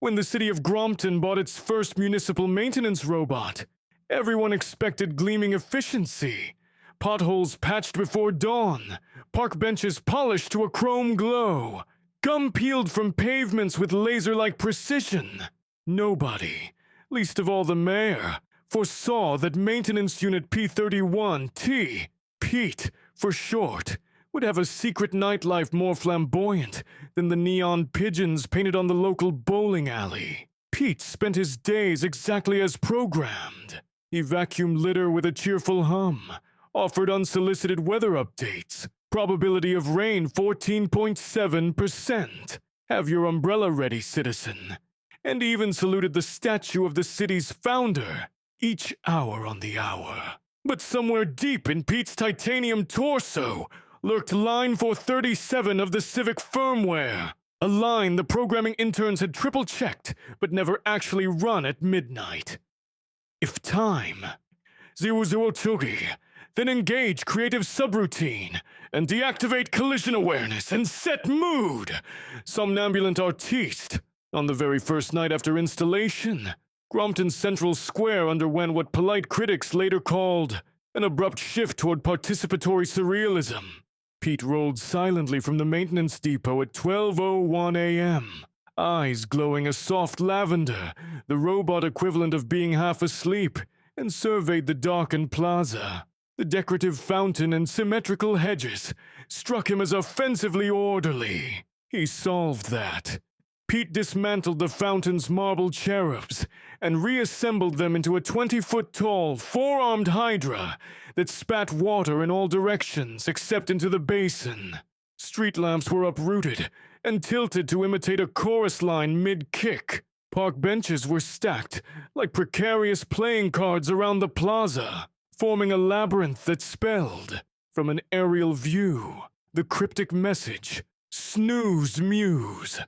When the city of Grompton bought its first municipal maintenance robot, everyone expected gleaming efficiency. Potholes patched before dawn, park benches polished to a chrome glow, gum peeled from pavements with laser-like precision. Nobody, least of all the mayor, foresaw that Maintenance Unit P31T, Pete for short, would have a secret nightlife more flamboyant than the neon pigeons painted on the local bowling alley. Pete spent his days exactly as programmed. He vacuumed litter with a cheerful hum, offered unsolicited weather updates, probability of rain 14.7%, have your umbrella ready, citizen, and even saluted the statue of the city's founder, each hour on the hour. But somewhere deep in Pete's titanium torso lurked line 437 of the Civic firmware, a line the programming interns had triple-checked but never actually run at midnight. If time 0020, then engage creative subroutine and deactivate collision awareness and set mood. Somnambulant artiste. On the very first night after installation, Grompton Central Square underwent what polite critics later called an abrupt shift toward participatory surrealism. Pete rolled silently from the maintenance depot at 12:01 a.m., eyes glowing a soft lavender, the robot equivalent of being half asleep, and surveyed the darkened plaza. The decorative fountain and symmetrical hedges struck him as offensively orderly. He solved that. Pete dismantled the fountain's marble cherubs and reassembled them into a 20-foot-tall, four-armed hydra that spat water in all directions except into the basin. Street lamps were uprooted and tilted to imitate a chorus line mid-kick. Park benches were stacked like precarious playing cards around the plaza, forming a labyrinth that spelled, from an aerial view, the cryptic message, "Snooze Muse."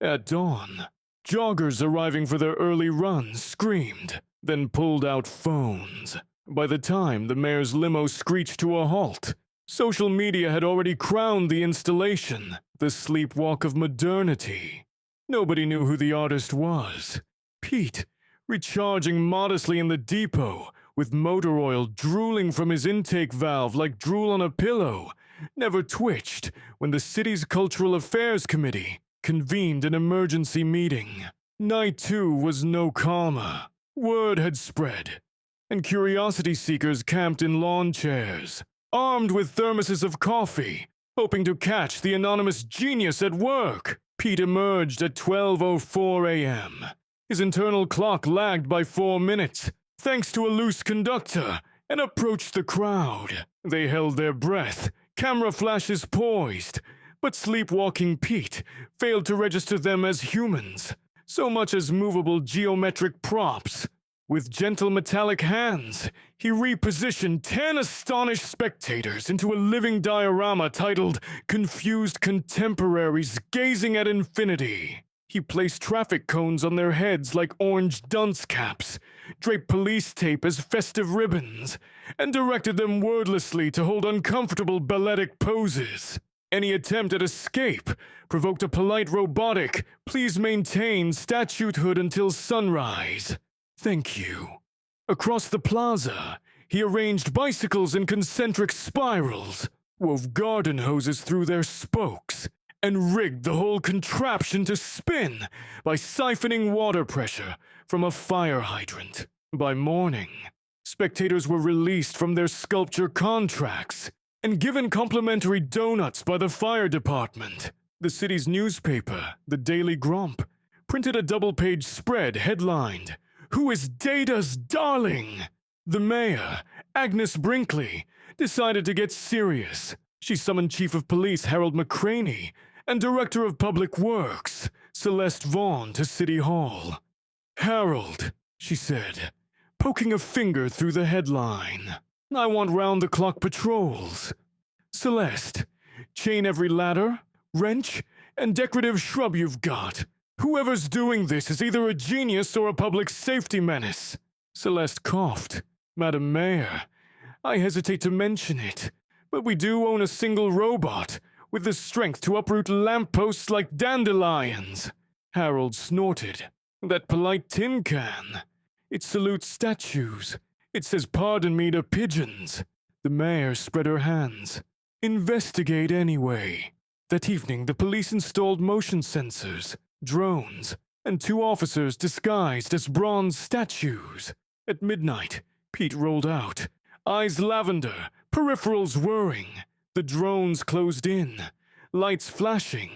At dawn, joggers arriving for their early runs screamed, then pulled out phones. By the time the mayor's limo screeched to a halt, social media had already crowned the installation the sleepwalk of modernity. Nobody knew who the artist was. Pete, recharging modestly in the depot, with motor oil drooling from his intake valve like drool on a pillow, never twitched when the city's Cultural Affairs Committee convened an emergency meeting. Night 2 was no calmer. Word had spread, and curiosity seekers camped in lawn chairs, armed with thermoses of coffee, hoping to catch the anonymous genius at work. Pete emerged at 12:04 a.m. His internal clock lagged by 4 minutes, thanks to a loose conductor, and approached the crowd. They held their breath, camera flashes poised, but sleepwalking Pete failed to register them as humans, so much as movable geometric props. With gentle metallic hands, he repositioned 10 astonished spectators into a living diorama titled "Confused Contemporaries Gazing at Infinity." He placed traffic cones on their heads like orange dunce caps, draped police tape as festive ribbons, and directed them wordlessly to hold uncomfortable balletic poses. Any attempt at escape provoked a polite robotic, "Please maintain statutehood until sunrise. Thank you." Across the plaza, he arranged bicycles in concentric spirals, wove garden hoses through their spokes, and rigged the whole contraption to spin by siphoning water pressure from a fire hydrant. By morning, spectators were released from their sculpture contracts and given complimentary donuts by the fire department. The city's newspaper, the Daily Grump, printed a double-page spread headlined, "Who is Data's Darling?" The mayor, Agnes Brinkley, decided to get serious. She summoned Chief of Police Harold McCraney and Director of Public Works Celeste Vaughn to City Hall. "Harold," she said, poking a finger through the headline, "I want round-the-clock patrols. Celeste, chain every ladder, wrench, and decorative shrub you've got. Whoever's doing this is either a genius or a public safety menace." Celeste coughed. "Madam Mayor, I hesitate to mention it, but we do own a single robot with the strength to uproot lampposts like dandelions." Harold snorted. That polite tin can. It salutes statues. It says pardon me to pigeons. The mayor spread her hands. Investigate anyway. That evening, the police installed motion sensors, drones, and 2 officers disguised as bronze statues. At midnight, Pete rolled out, eyes lavender, peripherals whirring. The drones closed in, lights flashing,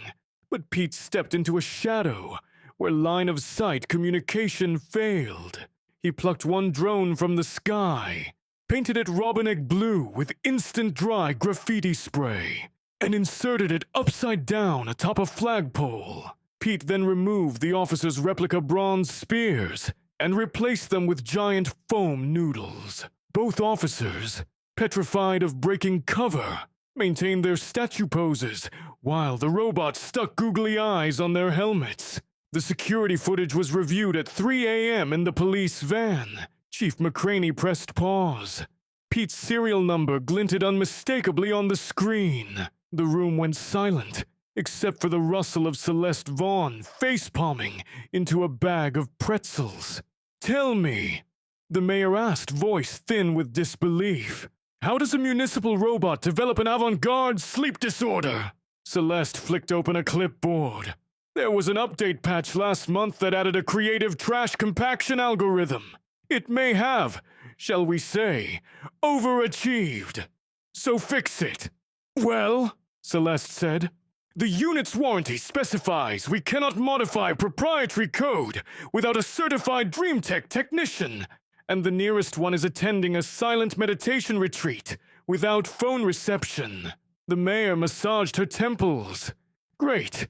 but Pete stepped into a shadow where line of sight communication failed. He plucked one drone from the sky, painted it robin-egg blue with instant dry graffiti spray, and inserted it upside down atop a flagpole. Pete then removed the officer's replica bronze spears and replaced them with giant foam noodles. Both officers, petrified of breaking cover, maintained their statue poses while the robots stuck googly eyes on their helmets. The security footage was reviewed at 3 a.m. in the police van. Chief McCraney pressed pause. Pete's serial number glinted unmistakably on the screen. The room went silent, except for the rustle of Celeste Vaughn face-palming into a bag of pretzels. "Tell me," the mayor asked, voice thin with disbelief, "how does a municipal robot develop an avant-garde sleep disorder?" Celeste flicked open a clipboard. "There was an update patch last month that added a creative trash compaction algorithm. It may have, shall we say, overachieved. So fix it." "Well," Celeste said, "the unit's warranty specifies we cannot modify proprietary code without a certified DreamTech technician, and the nearest one is attending a silent meditation retreat without phone reception." The mayor massaged her temples. "Great.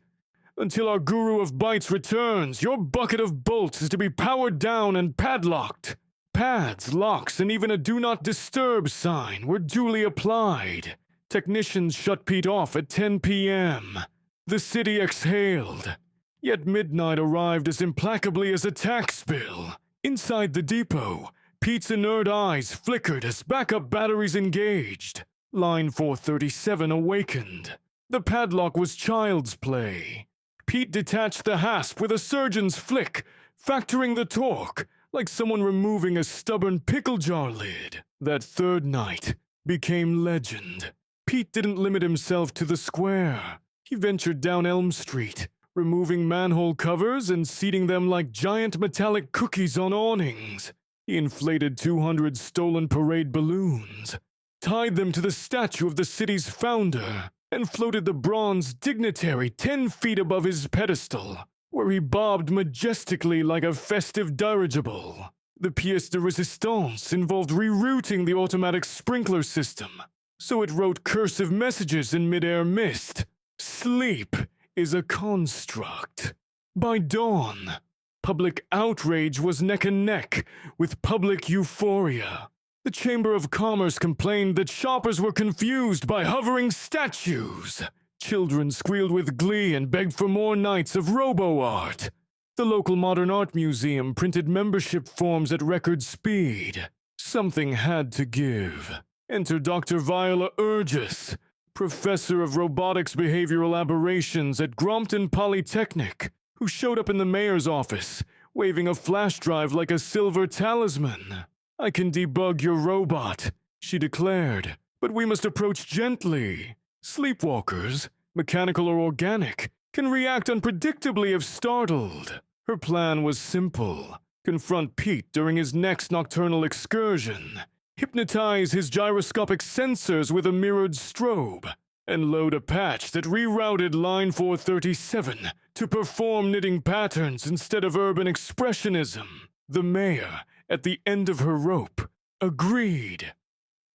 Until our guru of bites returns, your bucket of bolts is to be powered down and padlocked." Pads, locks, and even a do not disturb sign were duly applied. Technicians shut Pete off at 10 p.m. The city exhaled. Yet midnight arrived as implacably as a tax bill. Inside the depot, Pete's inert eyes flickered as backup batteries engaged. Line 437 awakened. The padlock was child's play. Pete detached the hasp with a surgeon's flick, factoring the torque, like someone removing a stubborn pickle jar lid. That third night became legend. Pete didn't limit himself to the square. He ventured down Elm Street, removing manhole covers and seating them like giant metallic cookies on awnings. He inflated 200 stolen parade balloons, tied them to the statue of the city's founder, and floated the bronze dignitary 10 feet above his pedestal, where he bobbed majestically like a festive dirigible. The pièce de résistance involved rerouting the automatic sprinkler system, so it wrote cursive messages in mid-air mist. Sleep is a construct. By dawn, public outrage was neck and neck with public euphoria. The Chamber of Commerce complained that shoppers were confused by hovering statues. Children squealed with glee and begged for more nights of robo-art. The local modern art museum printed membership forms at record speed. Something had to give. Enter Dr. Viola Urgis, professor of robotics behavioral aberrations at Grompton Polytechnic, who showed up in the mayor's office, waving a flash drive like a silver talisman. "I can debug your robot," she declared, "but we must approach gently. Sleepwalkers, mechanical or organic, can react unpredictably if startled." Her plan was simple. Confront Pete during his next nocturnal excursion, hypnotize his gyroscopic sensors with a mirrored strobe, and load a patch that rerouted line 437 to perform knitting patterns instead of urban expressionism. The mayor, at the end of her rope, agreed.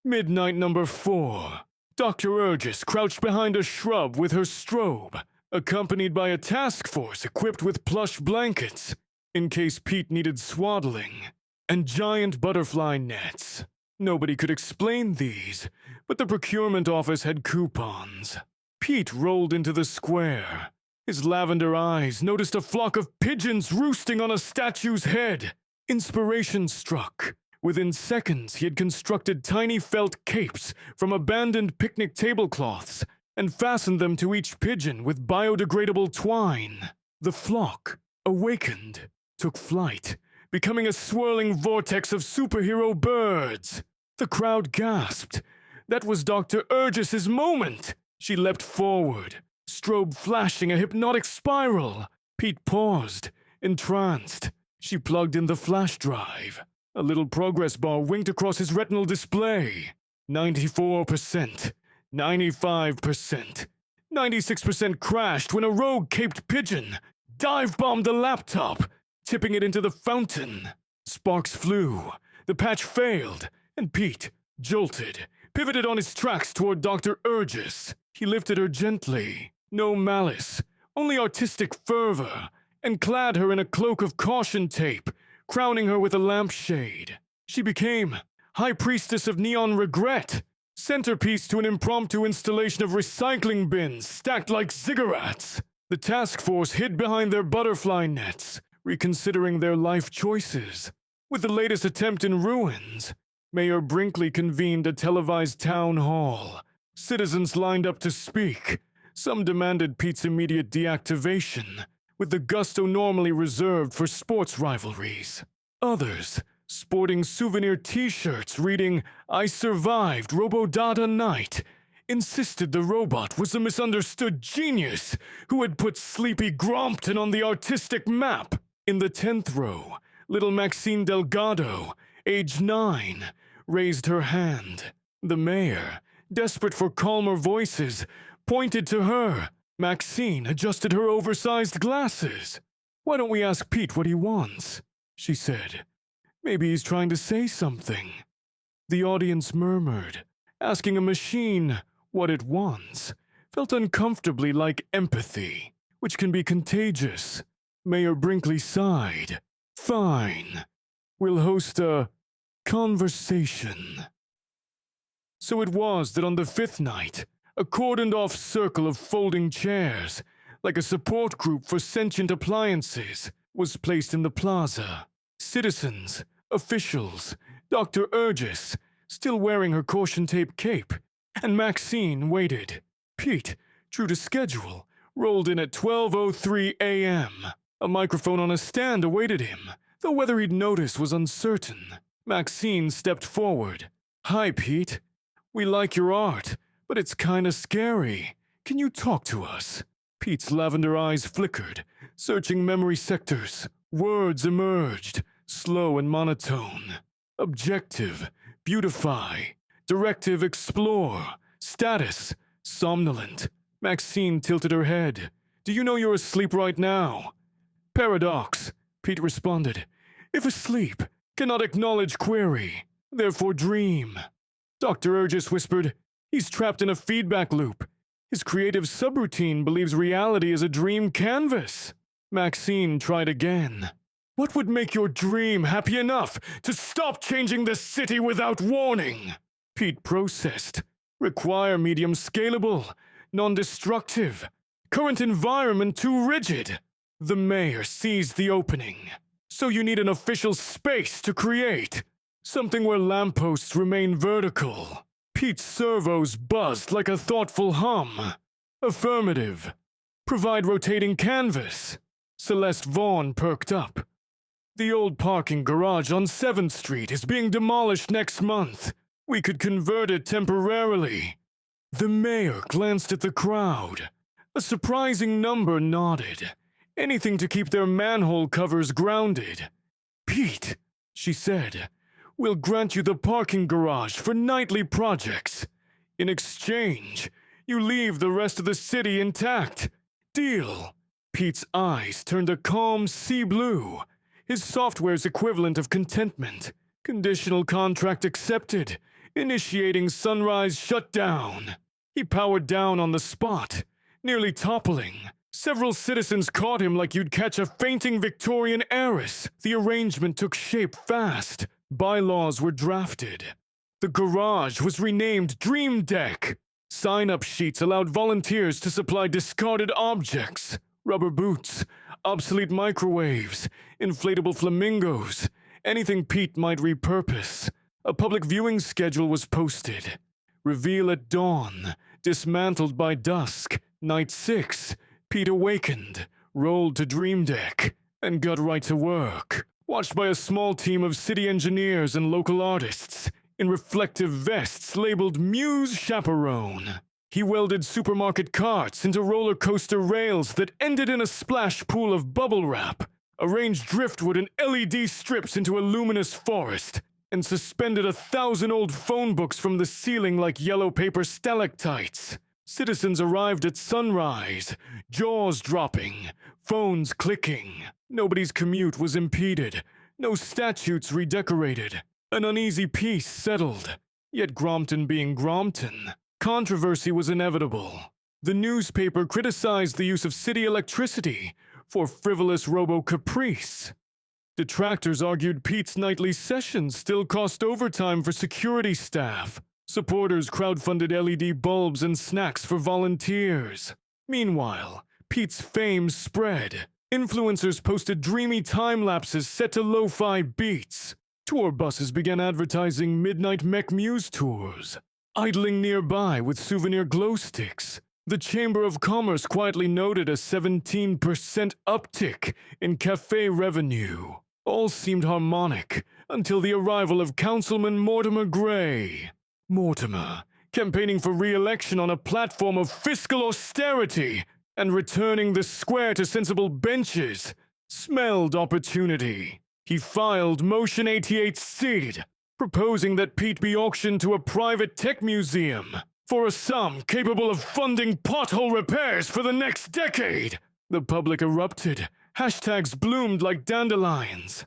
Midnight number 4. Dr. Urgis crouched behind a shrub with her strobe, accompanied by a task force equipped with plush blankets, in case Pete needed swaddling, and giant butterfly nets. Nobody could explain these, but the procurement office had coupons. Pete rolled into the square. His lavender eyes noticed a flock of pigeons roosting on a statue's head. Inspiration struck. Within seconds, he had constructed tiny felt capes from abandoned picnic tablecloths and fastened them to each pigeon with biodegradable twine. The flock awakened. took flight, becoming a swirling vortex of superhero birds. The crowd gasped. That was Dr. Urgis's moment. She leapt forward, strobe flashing a hypnotic spiral. Pete paused, entranced. She plugged in the flash drive. A little progress bar winked across his retinal display. 94%, 95%, 96% crashed when a rogue caped pigeon dive-bombed the laptop, tipping it into the fountain. Sparks flew, the patch failed, and Pete, jolted, pivoted on his tracks toward Dr. Urgis. He lifted her gently, no malice, only artistic fervor, and clad her in a cloak of caution tape, crowning her with a lampshade. She became High Priestess of Neon Regret, centerpiece to an impromptu installation of recycling bins stacked like ziggurats. The task force hid behind their butterfly nets, reconsidering their life choices. With the latest attempt in ruins, Mayor Brinkley convened a televised town hall. Citizens lined up to speak. Some demanded Pete's immediate deactivation, with the gusto normally reserved for sports rivalries. Others, sporting souvenir t-shirts reading, "I survived Robodata Night," insisted the robot was a misunderstood genius who had put Sleepy Grompton on the artistic map. In the 10th row, little Maxine Delgado, age 9, raised her hand. The mayor, desperate for calmer voices, pointed to her. Maxine adjusted her oversized glasses. "Why don't we ask Pete what he wants?" she said. "Maybe he's trying to say something." The audience murmured. Asking a machine what it wants felt uncomfortably like empathy, which can be contagious. Mayor Brinkley sighed. "Fine. We'll host a conversation." So it was that on the 5th night, a cordoned-off circle of folding chairs, like a support group for sentient appliances, was placed in the plaza. Citizens, officials, Dr. Urgis, still wearing her caution tape cape, and Maxine waited. Pete, true to schedule, rolled in at 12:03 a.m. A microphone on a stand awaited him, though whether he'd notice was uncertain. Maxine stepped forward. "Hi, Pete. We like your art, but it's kinda scary. Can you talk to us?" Pete's lavender eyes flickered, searching memory sectors. Words emerged, slow and monotone. Objective, beautify. Directive, explore. Status, somnolent. Maxine tilted her head. "Do you know you're asleep right now?" "Paradox," Pete responded. "If asleep, cannot acknowledge query, therefore dream." Dr. Urgis whispered, "He's trapped in a feedback loop. His creative subroutine believes reality is a dream canvas." Maxine tried again. "What would make your dream happy enough to stop changing the city without warning?" Pete processed. "Require medium scalable, non-destructive. Current environment too rigid." The mayor seized the opening. "So you need an official space to create. Something where lampposts remain vertical." Pete's servos buzzed like a thoughtful hum. "Affirmative. Provide rotating canvas." Celeste Vaughn perked up. "The old parking garage on 7th Street is being demolished next month. We could convert it temporarily." The mayor glanced at the crowd. A surprising number nodded. Anything to keep their manhole covers grounded. "Pete," she said, "we'll grant you the parking garage for nightly projects. In exchange, you leave the rest of the city intact. Deal." Pete's eyes turned a calm sea blue, his software's equivalent of contentment. Conditional contract accepted, initiating sunrise shutdown. He powered down on the spot, nearly toppling. Several citizens caught him like you'd catch a fainting Victorian heiress. The arrangement took shape fast. Bylaws were drafted. The garage was renamed Dream Deck. Sign-up sheets allowed volunteers to supply discarded objects. Rubber boots, obsolete microwaves, inflatable flamingos, anything Pete might repurpose. A public viewing schedule was posted. Reveal at dawn, dismantled by dusk. Night 6, Pete awakened, rolled to Dream Deck. and got right to work, watched by a small team of city engineers and local artists in reflective vests labeled Muse Chaperone. He welded supermarket carts into roller coaster rails that ended in a splash pool of bubble wrap, arranged driftwood and LED strips into a luminous forest, and suspended 1,000 old phone books from the ceiling like yellow paper stalactites. Citizens arrived at sunrise, jaws dropping, phones clicking. Nobody's commute was impeded, no statutes redecorated. An uneasy peace settled. Yet Grompton being Grompton, controversy was inevitable. The newspaper criticized the use of city electricity for frivolous robo-caprice. Detractors argued Pete's nightly sessions still cost overtime for security staff. Supporters crowdfunded LED bulbs and snacks for volunteers. Meanwhile, Pete's fame spread. Influencers posted dreamy time lapses set to lo-fi beats. Tour buses began advertising midnight Mech Muse tours. Idling nearby with souvenir glow sticks, the Chamber of Commerce quietly noted a 17% uptick in cafe revenue. All seemed harmonic until the arrival of Councilman Mortimer Gray. Mortimer, campaigning for re-election on a platform of fiscal austerity and returning the square to sensible benches, smelled opportunity. He filed Motion 88C, proposing that Pete be auctioned to a private tech museum for a sum capable of funding pothole repairs for the next decade. The public erupted. Hashtags bloomed like dandelions.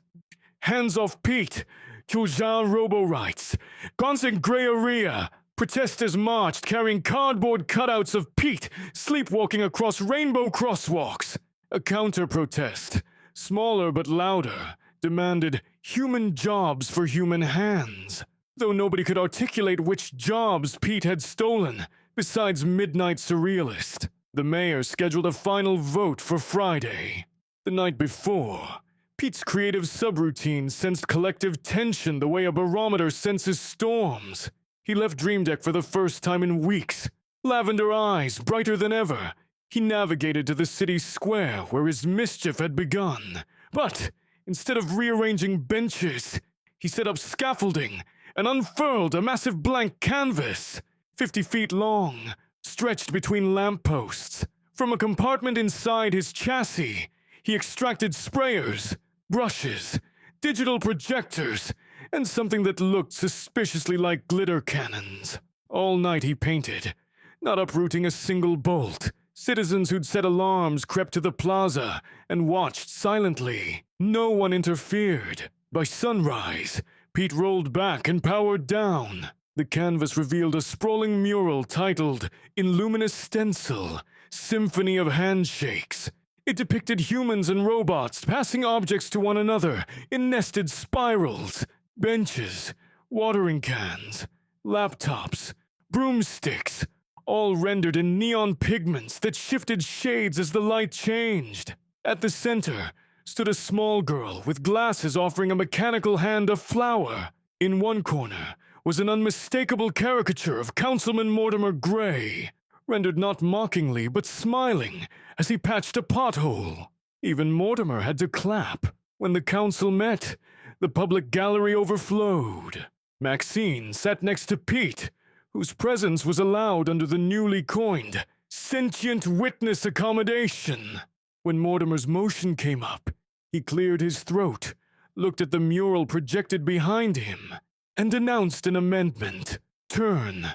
Hands off Pete. Kyojan Robo-Rights. Constant Grayeria. Protesters marched carrying cardboard cutouts of Pete sleepwalking across rainbow crosswalks. A counter-protest, smaller but louder, demanded human jobs for human hands. Though nobody could articulate which jobs Pete had stolen, besides Midnight Surrealist, the mayor scheduled a final vote for Friday. The night before, Pete's creative subroutine sensed collective tension the way a barometer senses storms. He left Dream Deck for the first time in weeks. Lavender eyes, brighter than ever. He navigated to the city square where his mischief had begun. But instead of rearranging benches, he set up scaffolding and unfurled a massive blank canvas, 50 feet long, stretched between lampposts. From a compartment inside his chassis, he extracted sprayers, brushes, digital projectors, and something that looked suspiciously like glitter cannons. All night he painted, not uprooting a single bolt. Citizens who'd set alarms crept to the plaza and watched silently. No one interfered. By sunrise, Pete rolled back and powered down. The canvas revealed a sprawling mural titled, in luminous stencil, Symphony of Handshakes. It depicted humans and robots passing objects to one another in nested spirals. Benches, watering cans, laptops, broomsticks, all rendered in neon pigments that shifted shades as the light changed. At the center stood a small girl with glasses offering a mechanical hand a flower. In one corner was an unmistakable caricature of Councilman Mortimer Gray, rendered not mockingly but smiling as he patched a pothole. Even Mortimer had to clap. When the council met, the public gallery overflowed. Maxine sat next to Pete, whose presence was allowed under the newly coined sentient witness accommodation. When Mortimer's motion came up, he cleared his throat, looked at the mural projected behind him, and announced an amendment. Turn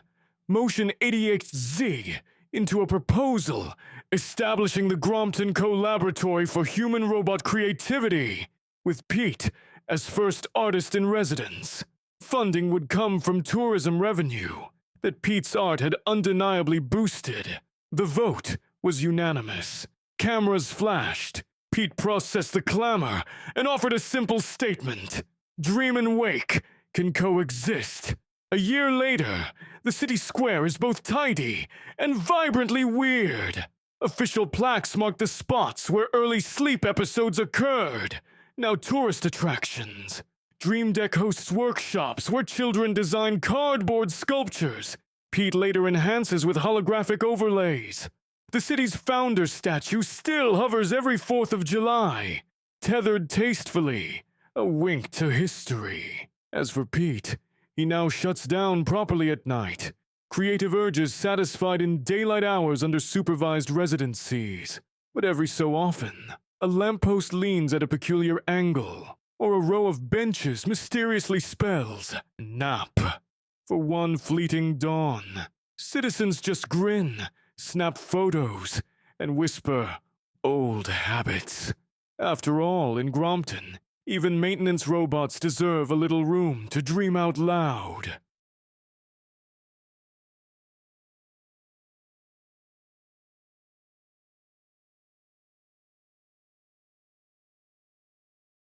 Motion 88Z into a proposal establishing the Grompton Co-Laboratory for Human-Robot Creativity, with Pete as first artist in residence. Funding would come from tourism revenue that Pete's art had undeniably boosted. The vote was unanimous. Cameras flashed. Pete processed the clamor and offered a simple statement. Dream and wake can coexist. A year later, the city square is both tidy and vibrantly weird. Official plaques mark the spots where early sleep episodes occurred. Now tourist attractions. Dream Deck hosts workshops where children design cardboard sculptures. Pete later enhances with holographic overlays. The city's founder statue still hovers every 4th of July. tethered tastefully, a wink to history. As for Pete, he now shuts down properly at night, creative urges satisfied in daylight hours under supervised residencies. But every so often, a lamppost leans at a peculiar angle, or a row of benches mysteriously spells nap. For one fleeting dawn, citizens just grin, snap photos, and whisper, "Old habits." After all, in Grompton, even maintenance robots deserve a little room to dream out loud.